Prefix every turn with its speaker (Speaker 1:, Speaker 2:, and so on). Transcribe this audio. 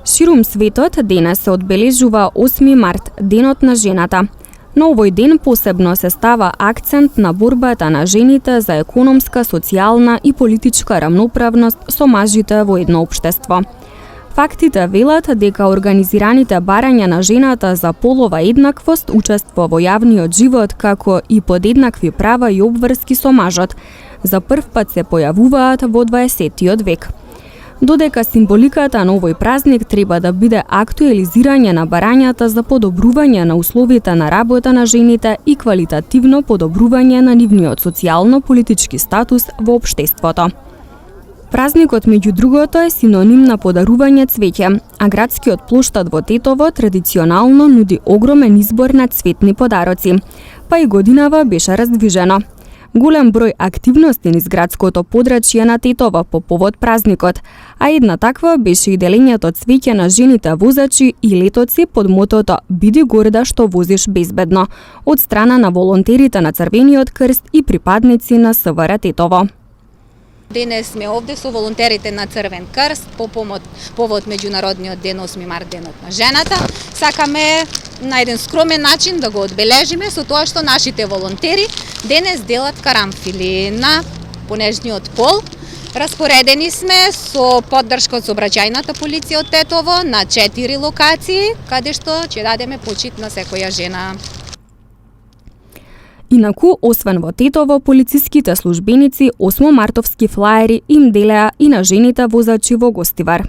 Speaker 1: Ширум светот денес се одбележува 8 март, Денот на жената. На овој ден посебно се става акцент на борбата на жените за економска, социјална и политичка рамноправност со мажите во едно општество. Фактите велат дека организираните барања на жената за полова еднаквост, учество во јавниот живот, како и подеднакви права и обврски со мажот, за прв пат се појавуваат во 20. век. Додека символиката на овој празник треба да биде актуализирање на барањата за подобрување на условите на работа на жените и квалитативно подобрување на нивниот социјално-политички статус во општеството. Празникот, меѓу другото, е синоним на подарување цвеќе, а градскиот плоштад во Тетово традиционално нуди огромен избор на цветни подароци, па и годинава беше раздвижено. Голем број активности низ градското подрачје на Тетово по повод празникот, а една таква беше и делењето цвеќе на жените возачи и летоци под мотото "Биди горда што возиш безбедно" од страна на волонтерите на Црвениот крст и припадници на СВР Тетово.
Speaker 2: Денес сме овде со волонтерите на Црвен крст по повод меѓународниот ден 8 март, Денот на жената. Сакаме на еден скромен начин да го одбележиме со тоа што нашите волонтери денес делат карамфили на понежниот пол. Распоредени сме со поддршка од сообраќајната полиција од Тетово на 4 локации, каде што ќе дадеме почит на секоја жена.
Speaker 1: Инаку, освен во Тетово, полициските службеници 8 мартовски флаери им делеа и на жените возачи во Гостивар.